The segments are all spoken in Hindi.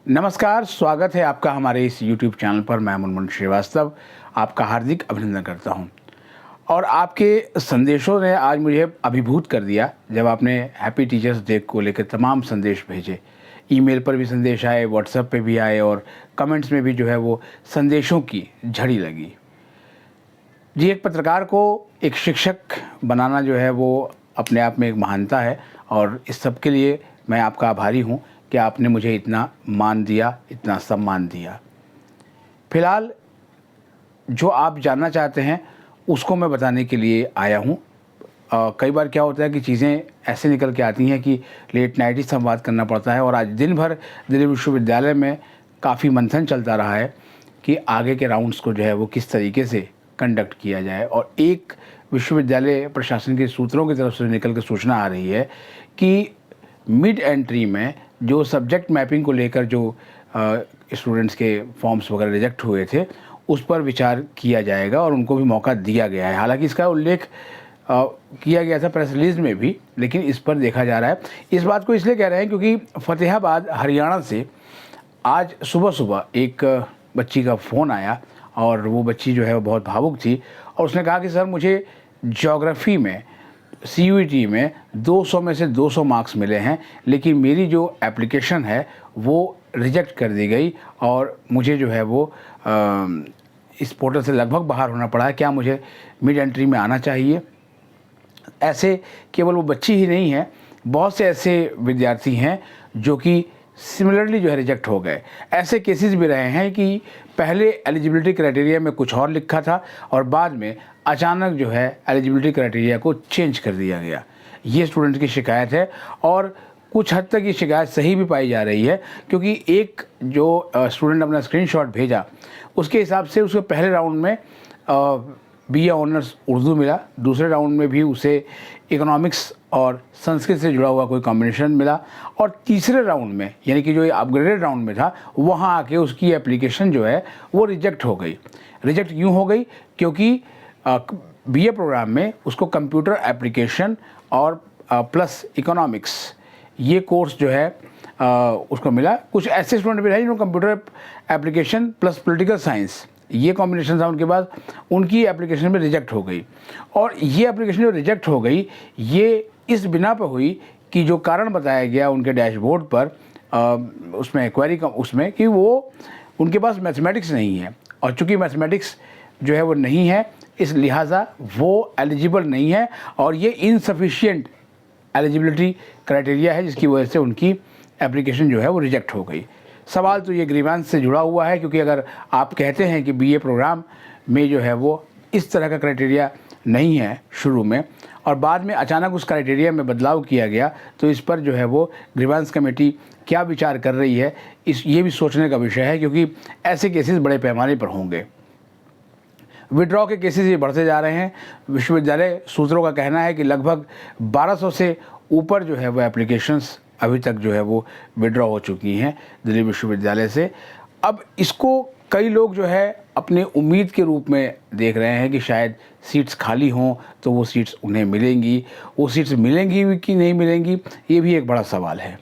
नमस्कार, स्वागत है आपका हमारे इस YouTube चैनल पर। मैं मुनमुन श्रीवास्तव आपका हार्दिक अभिनंदन करता हूं। और आपके संदेशों ने आज मुझे अभिभूत कर दिया जब आपने हैप्पी टीचर्स डे को लेकर तमाम संदेश भेजे। ईमेल पर भी संदेश आए, व्हाट्सएप पे भी आए और कमेंट्स में भी जो है वो संदेशों की झड़ी लगी। जी, एक पत्रकार को एक शिक्षक बनाना जो है वो अपने आप में एक महानता है और इस सब के लिए मैं आपका आभारी हूँ कि आपने मुझे इतना मान दिया, इतना सम्मान दिया। फिलहाल जो आप जानना चाहते हैं उसको मैं बताने के लिए आया हूँ। कई बार क्या होता है कि चीज़ें ऐसे निकल के आती हैं कि लेट नाइट ही संवाद करना पड़ता है और आज दिन भर दिल्ली विश्वविद्यालय में काफ़ी मंथन चलता रहा है कि आगे के राउंड्स को जो है वो किस तरीके से कंडक्ट किया जाए। और एक विश्वविद्यालय प्रशासन के सूत्रों की तरफ से निकल के सूचना आ रही है कि मिड एंट्री में जो सब्जेक्ट मैपिंग को लेकर जो स्टूडेंट्स के फॉर्म्स वगैरह रिजेक्ट हुए थे उस पर विचार किया जाएगा और उनको भी मौका दिया गया है। हालांकि इसका उल्लेख किया गया था प्रेस रिलीज में भी, लेकिन इस पर देखा जा रहा है। इस बात को इसलिए कह रहे हैं क्योंकि फतेहाबाद हरियाणा से आज सुबह सुबह एक बच्ची का फ़ोन आया और वो बच्ची जो है वो बहुत भावुक थी और उसने कहा कि सर मुझे ज्योग्राफी में CUET में 200 में से 200 मार्क्स मिले हैं, लेकिन मेरी जो एप्लीकेशन है वो रिजेक्ट कर दी गई और मुझे जो है वो इस पोर्टल से लगभग बाहर होना पड़ा है। क्या मुझे मिड एंट्री में आना चाहिए? ऐसे केवल वो बच्ची ही नहीं है, बहुत से ऐसे विद्यार्थी हैं जो कि सिमिलरली जो है रिजेक्ट हो गए। ऐसे केसेस भी रहे हैं कि पहले एलिजिबिलिटी क्राइटेरिया में कुछ और लिखा था और बाद में अचानक जो है एलिजिबिलिटी क्राइटेरिया को चेंज कर दिया गया। ये स्टूडेंट की शिकायत है और कुछ हद तक ये शिकायत सही भी पाई जा रही है क्योंकि एक जो स्टूडेंट अपना स्क्रीनशॉट भेजा उसके हिसाब से उसके पहले राउंड में BA ऑनर्स उर्दू मिला, दूसरे राउंड में भी उसे इकोनॉमिक्स और संस्कृत से जुड़ा हुआ कोई कॉम्बिनेशन मिला और तीसरे राउंड में यानी कि जो अपग्रेडेड राउंड में था वहाँ आके उसकी एप्लीकेशन जो है वो रिजेक्ट हो गई। रिजेक्ट क्यों हो गई? क्योंकि BA प्रोग्राम में उसको कंप्यूटर एप्लीकेशन और प्लस इकोनॉमिक्स ये कोर्स जो है उसको मिला। कुछ ऐसे स्टूडेंट भी रहे जिन्होंने computer application plus political science ये कॉम्बिनेशन था, उनके बाद उनकी एप्लीकेशन में रिजेक्ट हो गई। और ये एप्लीकेशन जो रिजेक्ट हो गई ये इस बिना पर हुई कि जो कारण बताया गया उनके डैशबोर्ड पर उसमें क्वेरी उसमें कि वो उनके पास मैथमेटिक्स नहीं है और चूँकि मैथमेटिक्स जो है वो नहीं है इस लिहाजा वो एलिजिबल नहीं है और ये इनसफिशिएंट एलिजिबिलिटी क्राइटेरिया है जिसकी वजह से उनकी एप्लीकेशन जो है वो रिजेक्ट हो गई। सवाल तो ये ग्रीवांस से जुड़ा हुआ है क्योंकि अगर आप कहते हैं कि BA प्रोग्राम में जो है वो इस तरह का क्राइटेरिया नहीं है शुरू में और बाद में अचानक उस क्राइटेरिया में बदलाव किया गया तो इस पर जो है वो ग्रीवांस कमेटी क्या विचार कर रही है ये भी सोचने का विषय है क्योंकि ऐसे केसेस बड़े पैमाने पर होंगे। विड्रॉ के केसेस ये बढ़ते जा रहे हैं। विश्वविद्यालय सूत्रों का कहना है कि लगभग 1200 से ऊपर जो है वो एप्लीकेशंस अभी तक जो है वो विड्रॉ हो चुकी हैं दिल्ली विश्वविद्यालय से। अब इसको कई लोग जो है अपने उम्मीद के रूप में देख रहे हैं कि शायद सीट्स खाली हों तो वो सीट्स उन्हें मिलेंगी। वो सीट्स मिलेंगी कि नहीं मिलेंगी ये भी एक बड़ा सवाल है।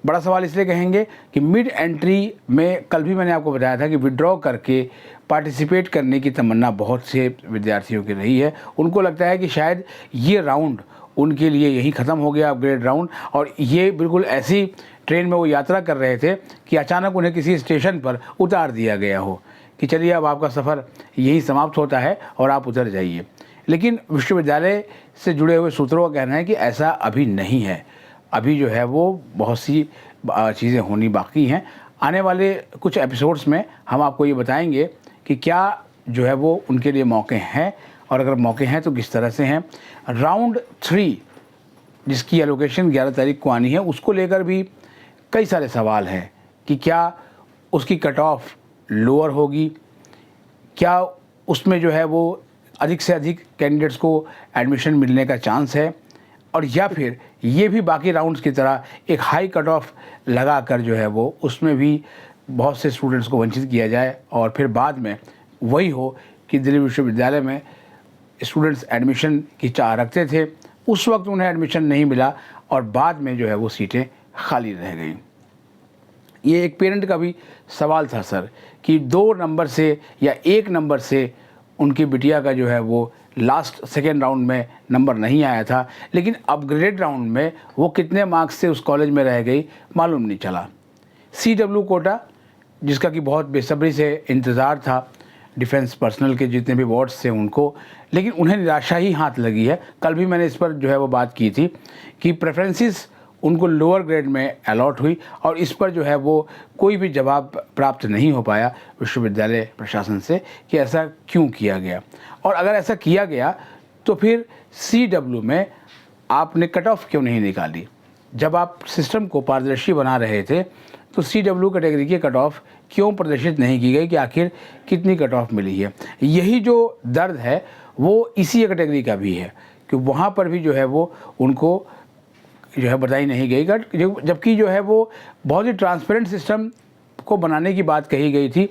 बड़ा सवाल इसलिए कहेंगे कि मिड एंट्री में कल भी मैंने आपको बताया था कि विड्रॉ करके पार्टिसिपेट करने की तमन्ना बहुत से विद्यार्थियों की रही है। उनको लगता है कि शायद ये राउंड उनके लिए यही ख़त्म हो गया अपग्रेड राउंड और ये बिल्कुल ऐसी ट्रेन में वो यात्रा कर रहे थे कि अचानक उन्हें किसी स्टेशन पर उतार दिया गया हो कि चलिए अब आपका सफ़र यही समाप्त होता है और आप उतर जाइए। लेकिन विश्वविद्यालय से जुड़े हुए सूत्रों का कहना है कि ऐसा अभी नहीं है। अभी जो है वो बहुत सी चीज़ें होनी बाकी हैं। आने वाले कुछ एपिसोड्स में हम आपको ये बताएंगे कि क्या जो है वो उनके लिए मौके हैं और अगर मौके हैं तो किस तरह से हैं। राउंड 3 जिसकी एलोकेशन 11 तारीख को आनी है उसको लेकर भी कई सारे सवाल हैं कि क्या उसकी कट ऑफ लोअर होगी, क्या उसमें जो है वो अधिक से अधिक कैंडिडेट्स को एडमिशन मिलने का चांस है और या फिर ये भी बाकी राउंड्स की तरह एक हाई कट ऑफ लगा कर जो है वो उसमें भी बहुत से स्टूडेंट्स को वंचित किया जाए और फिर बाद में वही हो कि दिल्ली विश्वविद्यालय में स्टूडेंट्स एडमिशन की चाह रखते थे, उस वक्त उन्हें एडमिशन नहीं मिला और बाद में जो है वो सीटें खाली रह गई। ये एक पेरेंट का भी सवाल था सर कि 2 नंबर से या 1 नंबर से उनकी बिटिया का जो है वो लास्ट सेकेंड राउंड में नंबर नहीं आया था, लेकिन अपग्रेडेड राउंड में वो कितने मार्क्स से उस कॉलेज में रह गई मालूम नहीं चला। CW कोटा जिसका कि बहुत बेसब्री से इंतज़ार था डिफेंस पर्सनल के जितने भी वार्ड्स थे उनको, लेकिन उन्हें निराशा ही हाथ लगी है। कल भी मैंने इस पर जो है वो बात की थी कि प्रेफरेंसेस उनको लोअर ग्रेड में अलॉट हुई और इस पर जो है वो कोई भी जवाब प्राप्त नहीं हो पाया विश्वविद्यालय प्रशासन से कि ऐसा क्यों किया गया। और अगर ऐसा किया गया तो फिर CW में आपने कट ऑफ क्यों नहीं निकाली? जब आप सिस्टम को पारदर्शी बना रहे थे तो CW कैटेगरी की कट ऑफ क्यों प्रदर्शित नहीं की गई कि आखिर कितनी कट ऑफ मिली है? यही जो दर्द है वो इसी कैटेगरी का भी है कि वहाँ पर भी जो है वो उनको जो है बताई नहीं गई, जबकि जो है वो बहुत ही ट्रांसपेरेंट सिस्टम को बनाने की बात कही गई थी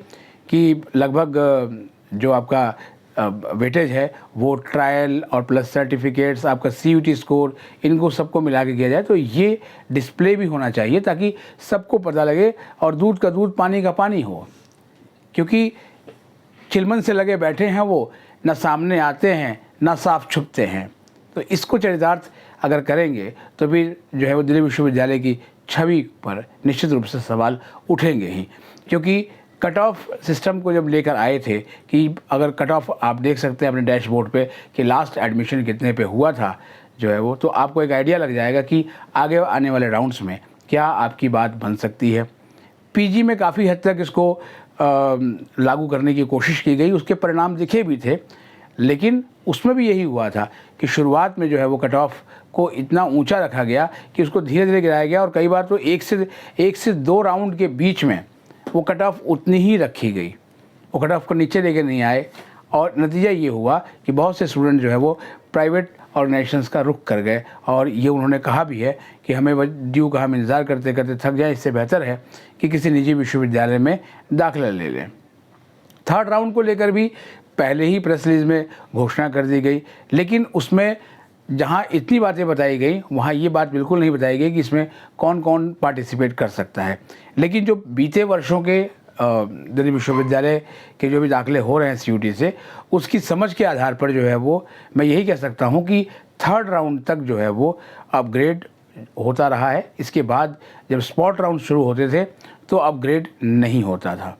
कि लगभग जो आपका वेटेज है वो ट्रायल और प्लस सर्टिफिकेट्स, आपका CUT स्कोर, इनको सबको मिला के किया जाए तो ये डिस्प्ले भी होना चाहिए ताकि सबको पता लगे और दूध का दूध पानी का पानी हो। क्योंकि चिलमन से लगे बैठे हैं वो, ना सामने आते हैं ना साफ छुपते हैं। तो इसको चरितार्थ अगर करेंगे तो फिर जो है वो दिल्ली विश्वविद्यालय की छवि पर निश्चित रूप से सवाल उठेंगे ही। क्योंकि कट ऑफ सिस्टम को जब लेकर आए थे कि अगर कट ऑफ आप देख सकते हैं अपने डैशबोर्ड पे कि लास्ट एडमिशन कितने पे हुआ था जो है वो, तो आपको एक आइडिया लग जाएगा कि आगे आने वाले राउंड्स में क्या आपकी बात बन सकती है। PG में काफ़ी हद तक इसको लागू करने की कोशिश की गई, उसके परिणाम दिखे भी थे, लेकिन उसमें भी यही हुआ था कि शुरुआत में जो है वो कट ऑफ को इतना ऊंचा रखा गया कि उसको धीरे धीरे गिराया गया और कई बार तो एक से 2 राउंड के बीच में वो कट ऑफ उतनी ही रखी गई, वो कट ऑफ को नीचे लेके नहीं आए। और नतीजा ये हुआ कि बहुत से स्टूडेंट जो है वो प्राइवेट ऑर्गेनाइजेशंस का रुख कर गए और ये उन्होंने कहा भी है कि हमें ड्यू का हम इंतज़ार करते करते थक जाएं, इससे बेहतर है कि किसी निजी विश्वविद्यालय में दाखिला ले लें। थर्ड राउंड को लेकर भी पहले ही प्रेस रिलीज में घोषणा कर दी गई, लेकिन उसमें जहां इतनी बातें बताई गई वहां ये बात बिल्कुल नहीं बताई गई कि इसमें कौन कौन पार्टिसिपेट कर सकता है। लेकिन जो बीते वर्षों के दिल्ली विश्वविद्यालय के जो भी दाखिले हो रहे हैं CUT से, उसकी समझ के आधार पर जो है वो मैं यही कह सकता हूं कि थर्ड राउंड तक जो है वो अपग्रेड होता रहा है। इसके बाद जब स्पॉट राउंड शुरू होते थे तो अपग्रेड नहीं होता था।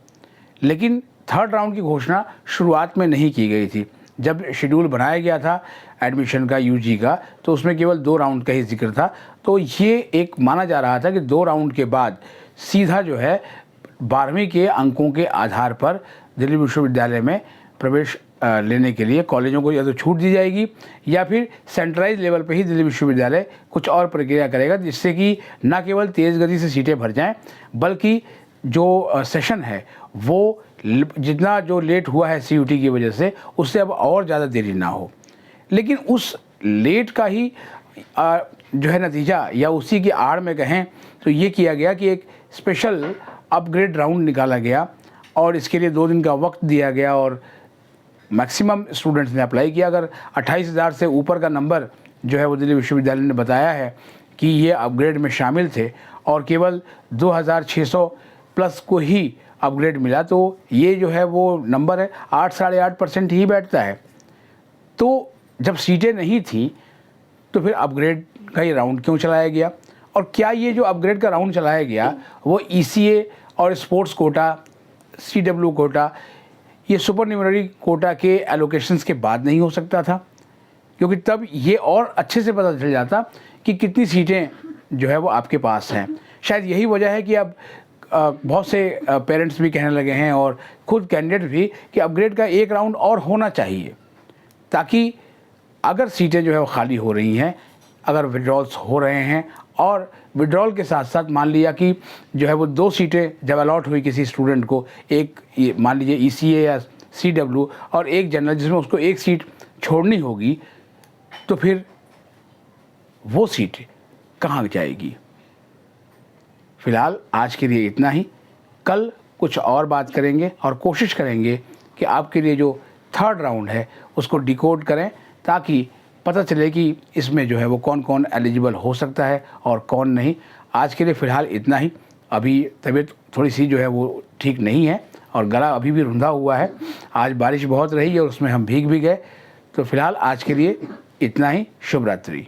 लेकिन थर्ड राउंड की घोषणा शुरुआत में नहीं की गई थी। जब शेड्यूल बनाया गया था एडमिशन का UG का, तो उसमें केवल 2 राउंड का ही जिक्र था। तो ये एक माना जा रहा था कि 2 राउंड के बाद सीधा जो है 12वीं के अंकों के आधार पर दिल्ली विश्वविद्यालय में प्रवेश लेने के लिए कॉलेजों को या तो छूट दी जाएगी या फिर सेंट्रलाइज लेवल पे ही दिल्ली विश्वविद्यालय कुछ और प्रक्रिया करेगा, जिससे कि न केवल तेज़ गति से सीटें भर जाएं बल्कि जो सेशन है वो जितना जो लेट हुआ है CUT की वजह से उससे अब और ज़्यादा देरी ना हो। लेकिन उस लेट का ही जो है नतीजा या उसी की आड़ में कहें तो ये किया गया कि एक स्पेशल अपग्रेड राउंड निकाला गया और इसके लिए 2 दिन का वक्त दिया गया और मैक्सिमम स्टूडेंट्स ने अप्लाई किया। अगर 28,000 से ऊपर का नंबर जो है वो दिल्ली विश्वविद्यालय ने बताया है कि ये अपग्रेड में शामिल थे और केवल 2,600 प्लस को ही अपग्रेड मिला, तो ये जो है वो नंबर है 8-8.5% ही बैठता है। तो जब सीटें नहीं थी तो फिर अपग्रेड का ये राउंड क्यों चलाया गया? और क्या ये जो अपग्रेड का राउंड चलाया गया वो ECA और स्पोर्ट्स कोटा, CW कोटा, ये सुपर न्यूमररी कोटा के एलोकेशंस के बाद नहीं हो सकता था? क्योंकि तब ये और अच्छे से पता चल जाता कि कितनी सीटें जो है वो आपके पास हैं। शायद यही वजह है कि अब बहुत से पेरेंट्स भी कहने लगे हैं और खुद कैंडिडेट भी कि अपग्रेड का एक राउंड और होना चाहिए, ताकि अगर सीटें जो है वो खाली हो रही हैं, अगर विड्रॉल्स हो रहे हैं और विड्रॉल के साथ साथ मान लिया कि जो है वो 2 सीटें जब अलॉट हुई किसी स्टूडेंट को, एक मान लीजिए ECA या CW और एक जनरल जिसमें उसको 1 सीट छोड़नी होगी, तो फिर वो सीट कहाँ जाएगी? फिलहाल आज के लिए इतना ही। कल कुछ और बात करेंगे और कोशिश करेंगे कि आपके लिए जो थर्ड राउंड है उसको डिकोड करें ताकि पता चले कि इसमें जो है वो कौन कौन एलिजिबल हो सकता है और कौन नहीं। आज के लिए फ़िलहाल इतना ही अभी तबीयत थोड़ी सी जो है वो ठीक नहीं है और गला अभी भी रुंधा हुआ है। आज बारिश बहुत रही और उसमें हम भीग भी गए। तो फिलहाल आज के लिए इतना ही। शुभ रात्रि।